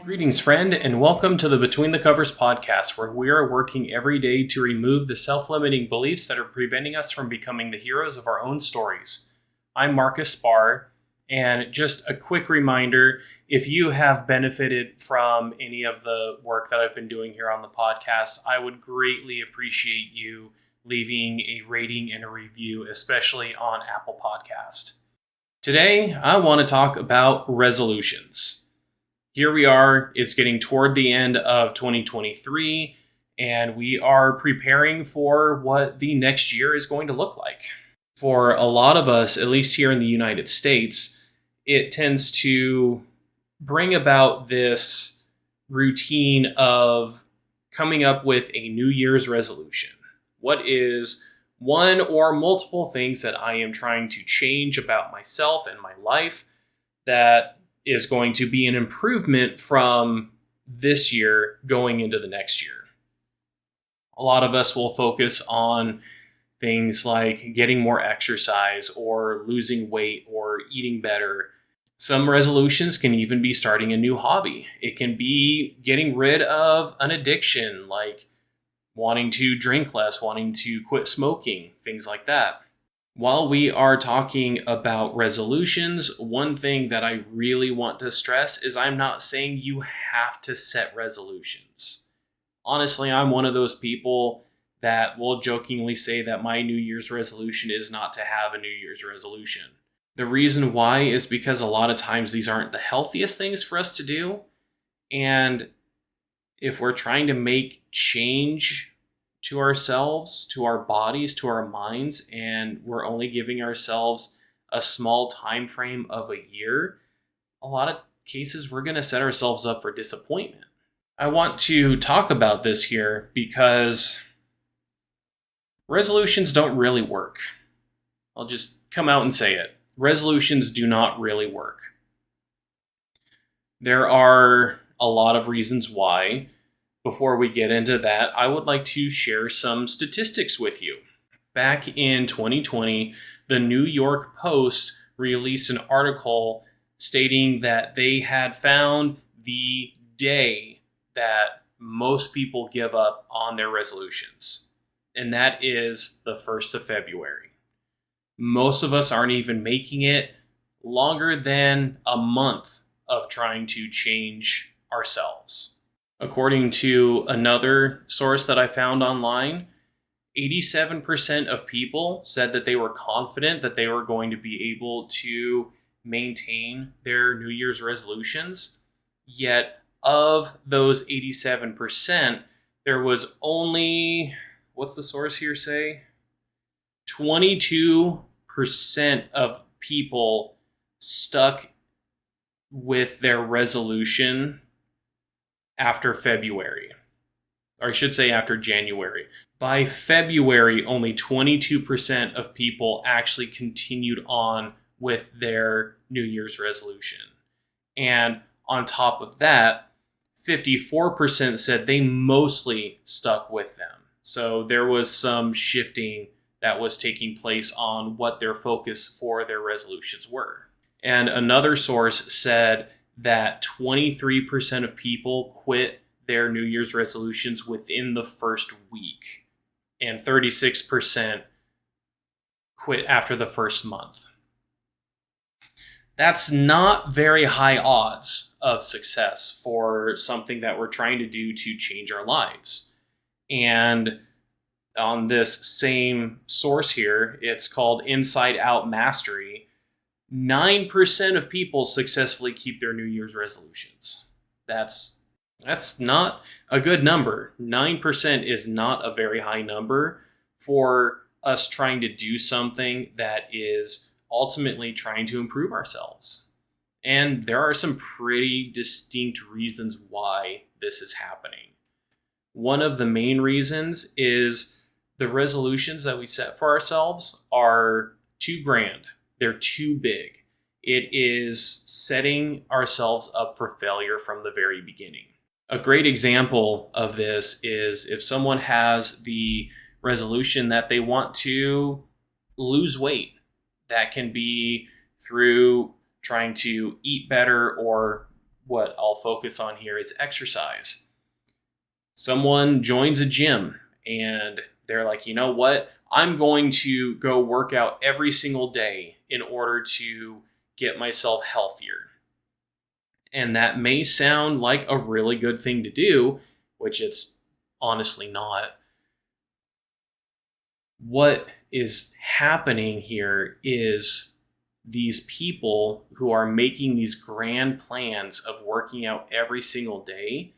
Greetings, friend, and welcome to the Between the Covers podcast, where we are working every day to remove the self-limiting beliefs that are preventing us from becoming the heroes of our own stories. I'm Marcus Spar, and just a quick reminder, if you have benefited from any of the work that I've been doing here on the podcast, I would greatly appreciate you leaving a rating and a review, especially on Apple Podcast. Today, I want to talk about resolutions. Here we are, it's getting toward the end of 2023, and we are preparing for what the next year is going to look like. For a lot of us, at least here in the United States, it tends to bring about this routine of coming up with a New Year's resolution. What is one or multiple things that I am trying to change about myself and my life that is going to be an improvement from this year going into the next year? A lot of us will focus on things like getting more exercise or losing weight or eating better. Some resolutions can even be starting a new hobby. It can be getting rid of an addiction, like wanting to drink less, wanting to quit smoking, things like that. While we are talking about resolutions, one thing that I really want to stress is I'm not saying you have to set resolutions. Honestly, I'm one of those people that will jokingly say that my New Year's resolution is not to have a New Year's resolution. The reason why is because a lot of times these aren't the healthiest things for us to do. And if we're trying to make change to ourselves, to our bodies, to our minds, and we're only giving ourselves a small time frame of a year, a lot of cases we're going to set ourselves up for disappointment. I want to talk about this here because resolutions don't really work. I'll just come out and say it. Resolutions do not really work. There are a lot of reasons why. Before we get into that, I would like to share some statistics with you. Back in 2020, the New York Post released an article stating that they had found the day that most people give up on their resolutions, and that is the 1st of February. Most of us aren't even making it longer than a month of trying to change ourselves. According to another source that I found online, 87% of people said that they were confident that they were going to be able to maintain their New Year's resolutions. Yet of those 87%, there was only, what's the source here say? 22% of people stuck with their resolution after February, or I should say after January. By February, only 22% of people actually continued on with their New Year's resolution. And on top of that, 54% said they mostly stuck with them. So there was some shifting that was taking place on what their focus for their resolutions were. And another source said that 23% of people quit their New Year's resolutions within the first week, and 36% quit after the first month. That's not very high odds of success for something that we're trying to do to change our lives. And on this same source here, it's called Inside Out Mastery. 9% of people successfully keep their New Year's resolutions. That's not a good number. 9% is not a very high number for us trying to do something that is ultimately trying to improve ourselves. And there are some pretty distinct reasons why this is happening. One of the main reasons is the resolutions that we set for ourselves are too grand. They're too big. It is setting ourselves up for failure from the very beginning. A great example of this is if someone has the resolution that they want to lose weight. That can be through trying to eat better or what I'll focus on here is exercise. Someone joins a gym and they're like, you know what? I'm going to go work out every single day in order to get myself healthier. And that may sound like a really good thing to do, which it's honestly not. What is happening here is these people who are making these grand plans of working out every single day,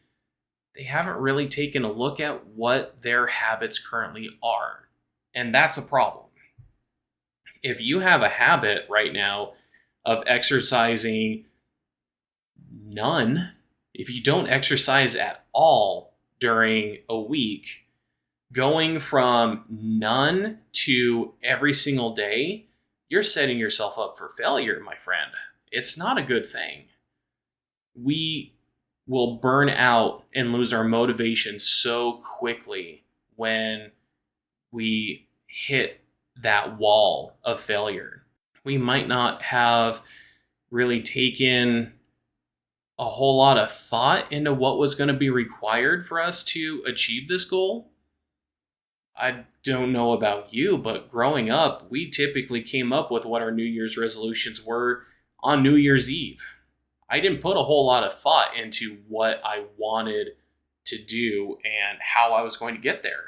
they haven't really taken a look at what their habits currently are. And that's a problem. If you have a habit right now of exercising none, if you don't exercise at all during a week, going from none to every single day, you're setting yourself up for failure, my friend. It's not a good thing. We will burn out and lose our motivation so quickly when we hit that wall of failure. We might not have really taken a whole lot of thought into what was going to be required for us to achieve this goal. I don't know about you, but growing up, we typically came up with what our New Year's resolutions were on New Year's Eve. I didn't put a whole lot of thought into what I wanted to do and how I was going to get there.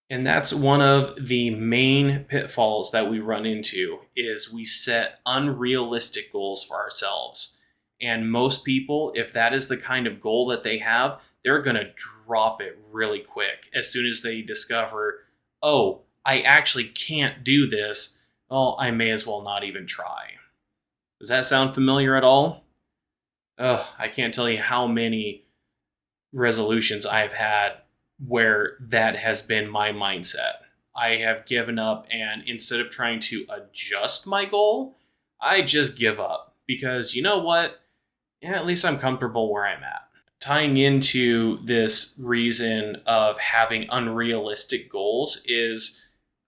And that's one of the main pitfalls that we run into is we set unrealistic goals for ourselves. And most people, if that is the kind of goal that they have, they're going to drop it really quick as soon as they discover, oh, I actually can't do this. Well, I may as well not even try. Does that sound familiar at all? I can't tell you how many resolutions I've had where that has been my mindset. I have given up, and instead of trying to adjust my goal, I just give up because you know what? At least I'm comfortable where I'm at. Tying into this reason of having unrealistic goals is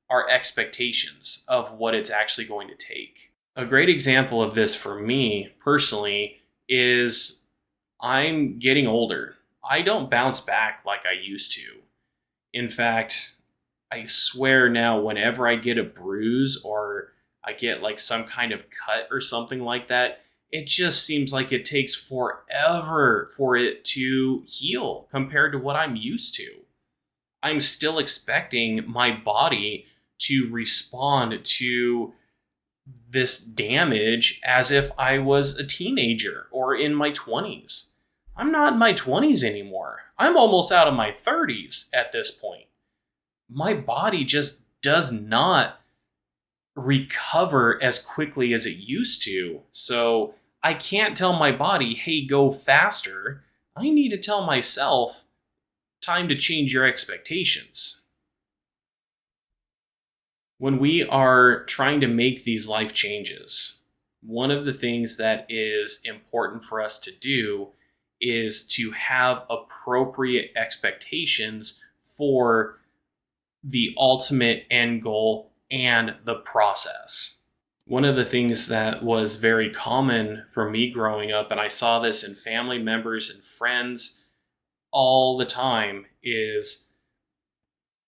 our expectations of what it's actually going to take. A great example of this for me personally is I'm getting older. I don't bounce back like I used to. In fact, I swear now whenever I get a bruise or I get like some kind of cut or something like that, it just seems like it takes forever for it to heal compared to what I'm used to. I'm still expecting my body to respond to this damage as if I was a teenager or in my 20s. I'm not in my 20s anymore. I'm almost out of my 30s at this point. My body just does not recover as quickly as it used to. So I can't tell my body, hey, go faster. I need to tell myself, time to change your expectations. When we are trying to make these life changes, one of the things that is important for us to do is to have appropriate expectations for the ultimate end goal and the process. One of the things that was very common for me growing up, and I saw this in family members and friends all the time, is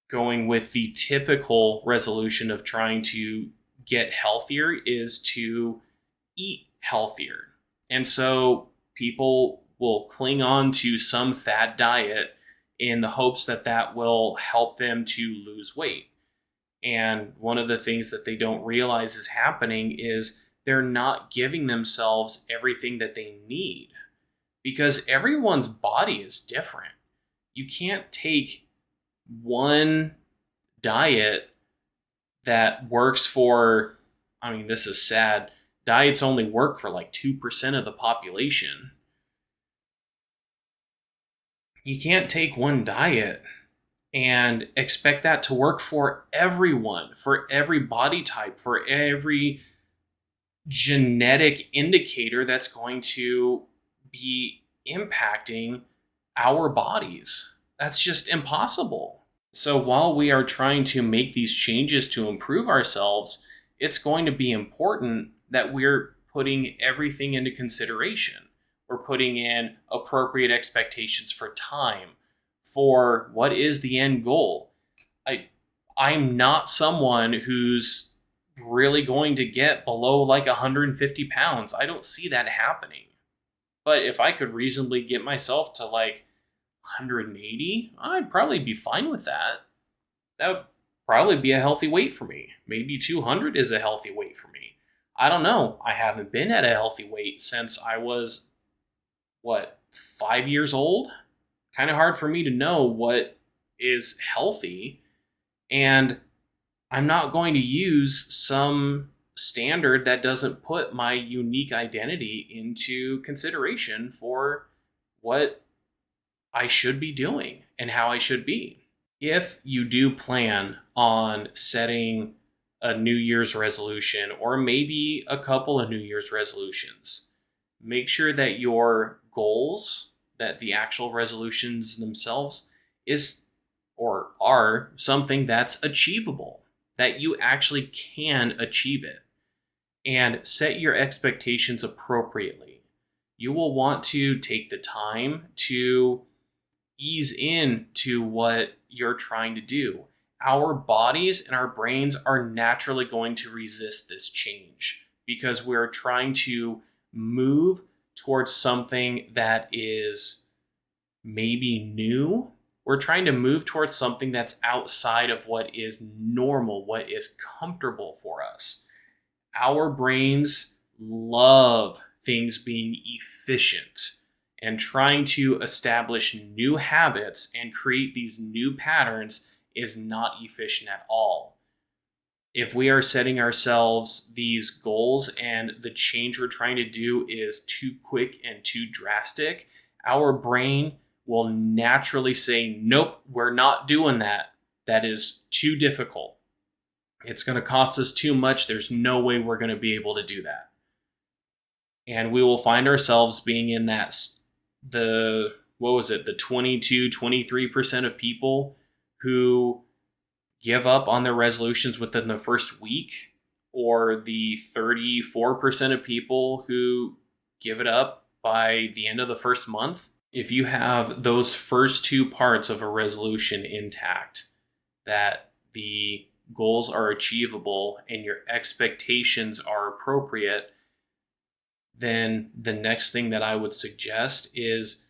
going with the typical resolution of trying to get healthier is to eat healthier. And so people will cling on to some fad diet in the hopes that that will help them to lose weight. And one of the things that they don't realize is happening is they're not giving themselves everything that they need because everyone's body is different. You can't take one diet that works for, this is sad, diets only work for like 2% of the population. You can't take one diet and expect that to work for everyone, for every body type, for every genetic indicator that's going to be impacting our bodies. That's just impossible. So while we are trying to make these changes to improve ourselves, it's going to be important that we're putting everything into consideration. We're putting in appropriate expectations for time, for what is the end goal. I'm not someone who's really going to get below like 150 pounds. I don't see that happening. But if I could reasonably get myself to like 180, I'd probably be fine with that. That would probably be a healthy weight for me. Maybe 200 is a healthy weight for me. I don't know. I haven't been at a healthy weight since I was, 5 years old? Kind of hard for me to know what is healthy. And I'm not going to use some standard that doesn't put my unique identity into consideration for what I should be doing and how I should be. If you do plan on setting a New Year's resolution or maybe a couple of New Year's resolutions, make sure that your goals, that the actual resolutions themselves is or are something that's achievable, that you actually can achieve it, and set your expectations appropriately. You will want to take the time to ease into what you're trying to do. Our bodies and our brains are naturally going to resist this change because we're trying to move towards something that is maybe new. We're trying to move towards something that's outside of what is normal, what is comfortable for us. Our brains love things being efficient, and trying to establish new habits and create these new patterns is not efficient at all. If we are setting ourselves these goals and the change we're trying to do is too quick and too drastic, our brain will naturally say, nope, we're not doing that. That is too difficult. It's going to cost us too much. There's no way we're going to be able to do that. And we will find ourselves being in that, the 22, 23% of people who give up on their resolutions within the first week, or the 34% of people who give it up by the end of the first month. If you have those first two parts of a resolution intact, that the goals are achievable and your expectations are appropriate, then the next thing that I would suggest is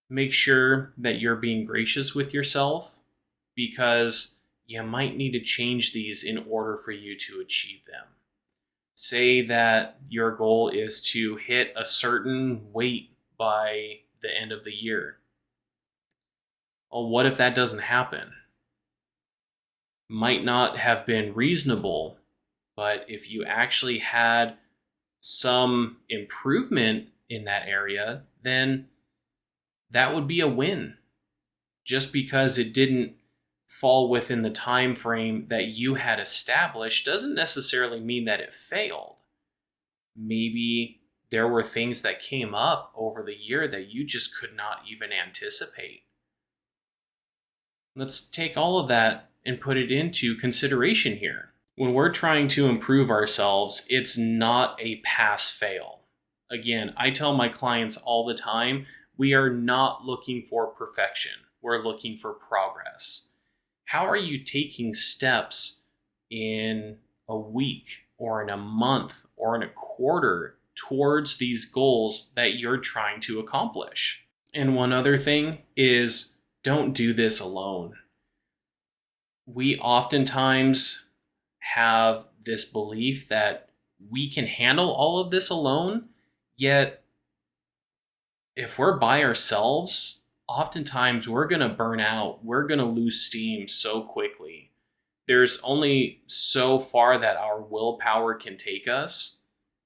make sure that you're being gracious with yourself, because you might need to change these in order for you to achieve them. Say that your goal is to hit a certain weight by the end of the year. Well, what if that doesn't happen? Might not have been reasonable, but if you actually had some improvement in that area, then that would be a win. Just because it didn't fall within the time frame that you had established doesn't necessarily mean that it failed. Maybe there were things that came up over the year that you just could not even anticipate. Let's take all of that and put it into consideration here. When we're trying to improve ourselves, it's not a pass-fail. Again, I tell my clients all the time, we are not looking for perfection. We're looking for progress. How are you taking steps in a week or in a month or in a quarter towards these goals that you're trying to accomplish? And one other thing is, don't do this alone. We oftentimes have this belief that we can handle all of this alone, yet if we're by ourselves, oftentimes we're going to burn out. We're going to lose steam so quickly. There's only so far that our willpower can take us.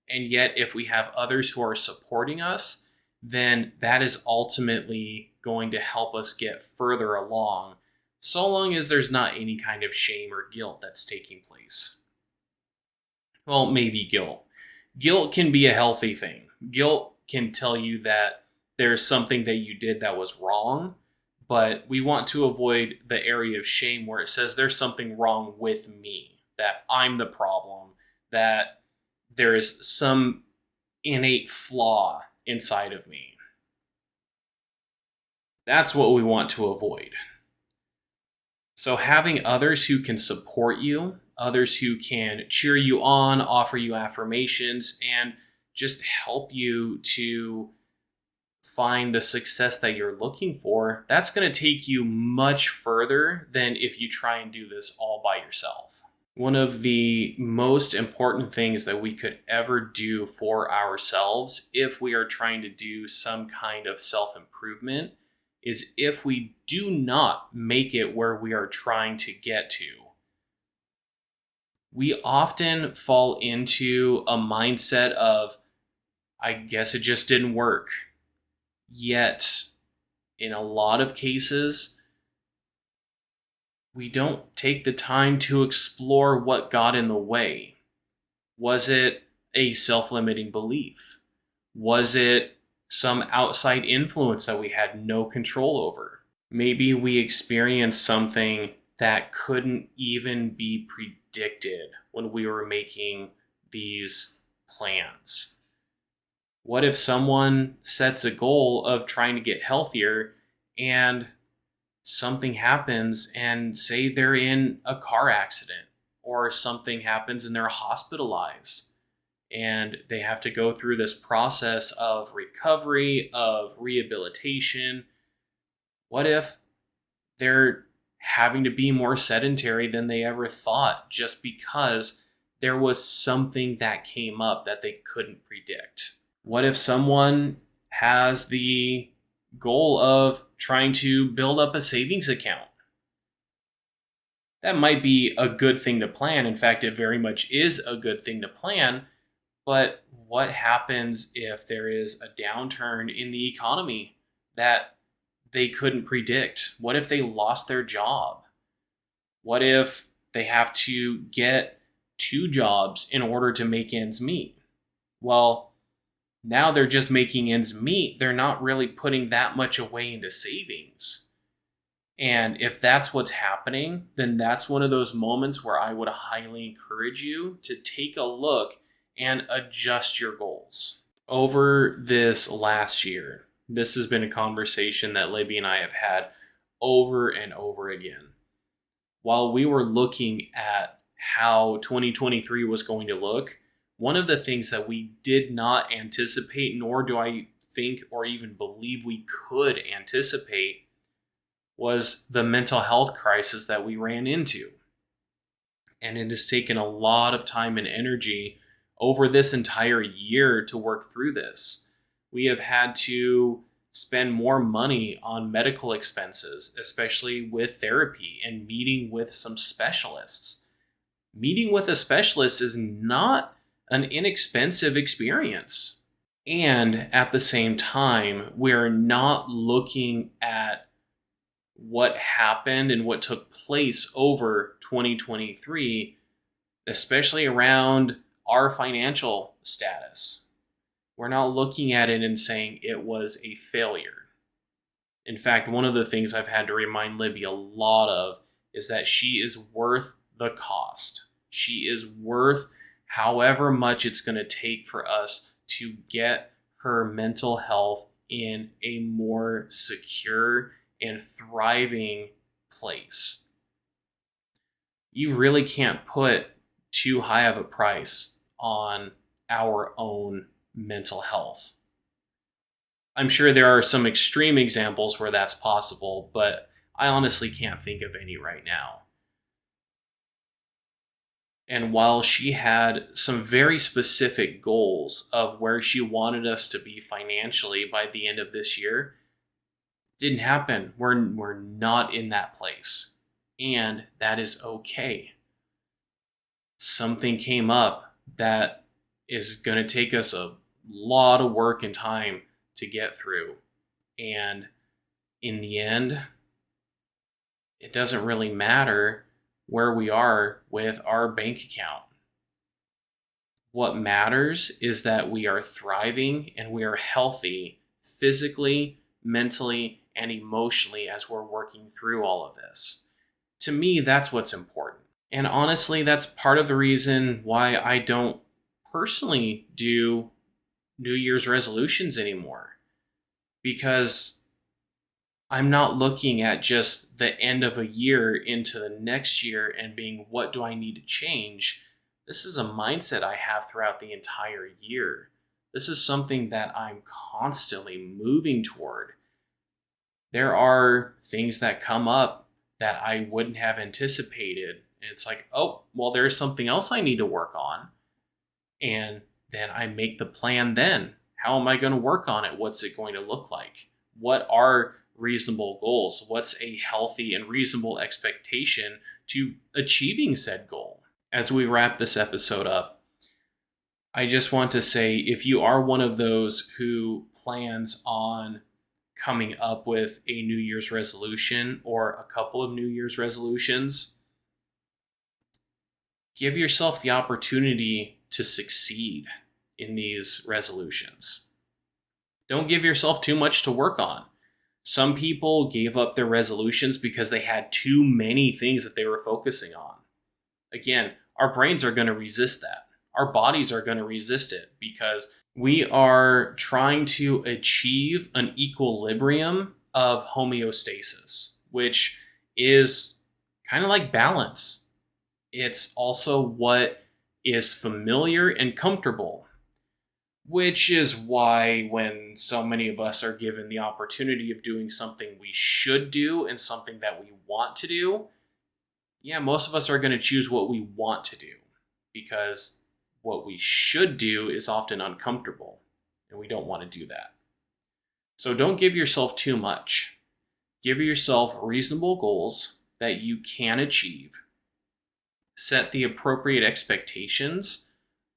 And yet, if we have others who are supporting us, then that is ultimately going to help us get further along, so long as there's not any kind of shame or guilt that's taking place. Well, maybe guilt. Guilt can be a healthy thing. Guilt can tell you that there's something that you did that was wrong, but we want to avoid the area of shame where it says there's something wrong with me, that I'm the problem, that there is some innate flaw inside of me. That's what we want to avoid. So having others who can support you, others who can cheer you on, offer you affirmations, and just help you to find the success that you're looking for, that's going to take you much further than if you try and do this all by yourself. One of the most important things that we could ever do for ourselves if we are trying to do some kind of self-improvement is if we do not make it where we are trying to get to. We often fall into a mindset of, I guess it just didn't work. Yet, in a lot of cases, we don't take the time to explore what got in the way. Was it a self-limiting belief? Was it some outside influence that we had no control over? Maybe we experienced something that couldn't even be predicted when we were making these plans. What if someone sets a goal of trying to get healthier and something happens and say they're in a car accident or something happens and they're hospitalized and they have to go through this process of recovery, of rehabilitation? What if they're having to be more sedentary than they ever thought just because there was something that came up that they couldn't predict? What if someone has the goal of trying to build up a savings account? That might be a good thing to plan. In fact, it very much is a good thing to plan. But what happens if there is a downturn in the economy that they couldn't predict? What if they lost their job? What if they have to get 2 jobs in order to make ends meet? Well, now they're just making ends meet. They're not really putting that much away into savings. And if that's what's happening, then that's one of those moments where I would highly encourage you to take a look and adjust your goals. Over this last year, this has been a conversation that Libby and I have had over and over again. While we were looking at how 2023 was going to look, one of the things that we did not anticipate, nor do I think or even believe we could anticipate, was the mental health crisis that we ran into. And it has taken a lot of time and energy over this entire year to work through this. We have had to spend more money on medical expenses, especially with therapy and meeting with some specialists. Meeting with a specialist is not an inexpensive experience. And at the same time, we're not looking at what happened and what took place over 2023, especially around our financial status. We're not looking at it and saying it was a failure. In fact, one of the things I've had to remind Libby a lot of is that she is worth the cost. She is worth however much it's going to take for us to get her mental health in a more secure and thriving place. You really can't put too high of a price on our own mental health. I'm sure there are some extreme examples where that's possible, but I honestly can't think of any right now. And while she had some very specific goals of where she wanted us to be financially by the end of this year, it didn't happen. We're not in that place. And that is okay. Something came up that is going to take us a lot of work and time to get through. And in the end, it doesn't really matter where we are with our bank account. What matters is that we are thriving and we are healthy physically, mentally, and emotionally as we're working through all of this. To me, that's what's important. And honestly, that's part of the reason why I don't personally do New Year's resolutions anymore, because I'm not looking at just the end of a year into the next year and being, what do I need to change? This is a mindset I have throughout the entire year. This is something that I'm constantly moving toward. There are things that come up that I wouldn't have anticipated. And it's like, oh, well, there's something else I need to work on. And then I make the plan then. How am I going to work on it? What's it going to look like? What are reasonable goals? What's a healthy and reasonable expectation to achieving said goal? As we wrap this episode up, I just want to say, if you are one of those who plans on coming up with a New Year's resolution or a couple of New Year's resolutions, give yourself the opportunity to succeed in these resolutions. Don't give yourself too much to work on. Some people gave up their resolutions because they had too many things that they were focusing on. Again, our brains are going to resist that. Our bodies are going to resist it because we are trying to achieve an equilibrium of homeostasis, which is kind of like balance. It's also what is familiar and comfortable, which is why when so many of us are given the opportunity of doing something we should do and something that we want to do, most of us are going to choose what we want to do, because what we should do is often uncomfortable, and we don't want to do that. So don't give yourself too much. Give yourself reasonable goals that you can achieve. Set the appropriate expectations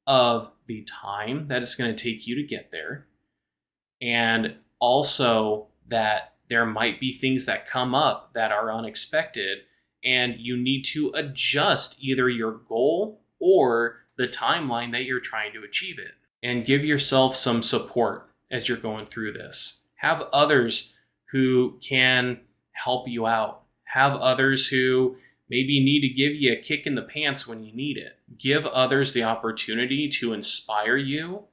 of the time that it's going to take you to get there, and also that there might be things that come up that are unexpected, and you need to adjust either your goal or the timeline that you're trying to achieve it. And give yourself some support as you're going through this. Have others who can help you out. Have others who maybe need to give you a kick in the pants when you need it. Give others the opportunity to inspire you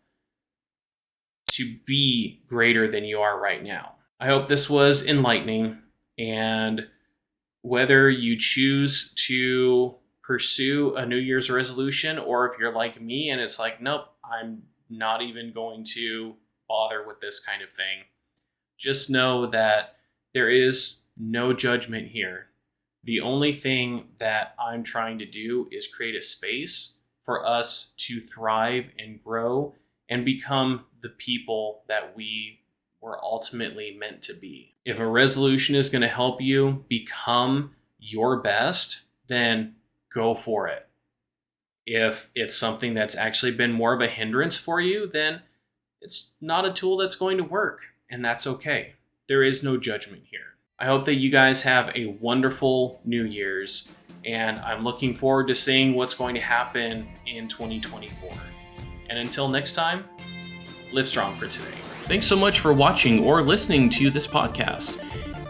to be greater than you are right now. I hope this was enlightening, and whether you choose to pursue a New Year's resolution, or if you're like me and it's like, nope, I'm not even going to bother with this kind of thing, just know that there is no judgment here. The only thing that I'm trying to do is create a space for us to thrive and grow and become the people that we were ultimately meant to be. If a resolution is going to help you become your best, then go for it. If it's something that's actually been more of a hindrance for you, then it's not a tool that's going to work, and that's okay. There is no judgment here. I hope that you guys have a wonderful New Year's, and I'm looking forward to seeing what's going to happen in 2024. And until next time, live strong for today. Thanks so much for watching or listening to this podcast.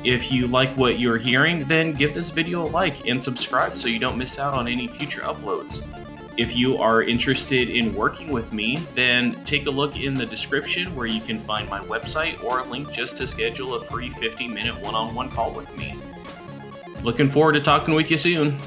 If you like what you're hearing, then give this video a like and subscribe so you don't miss out on any future uploads. If you are interested in working with me, then take a look in the description where you can find my website or a link just to schedule a free 50-minute one-on-one call with me. Looking forward to talking with you soon.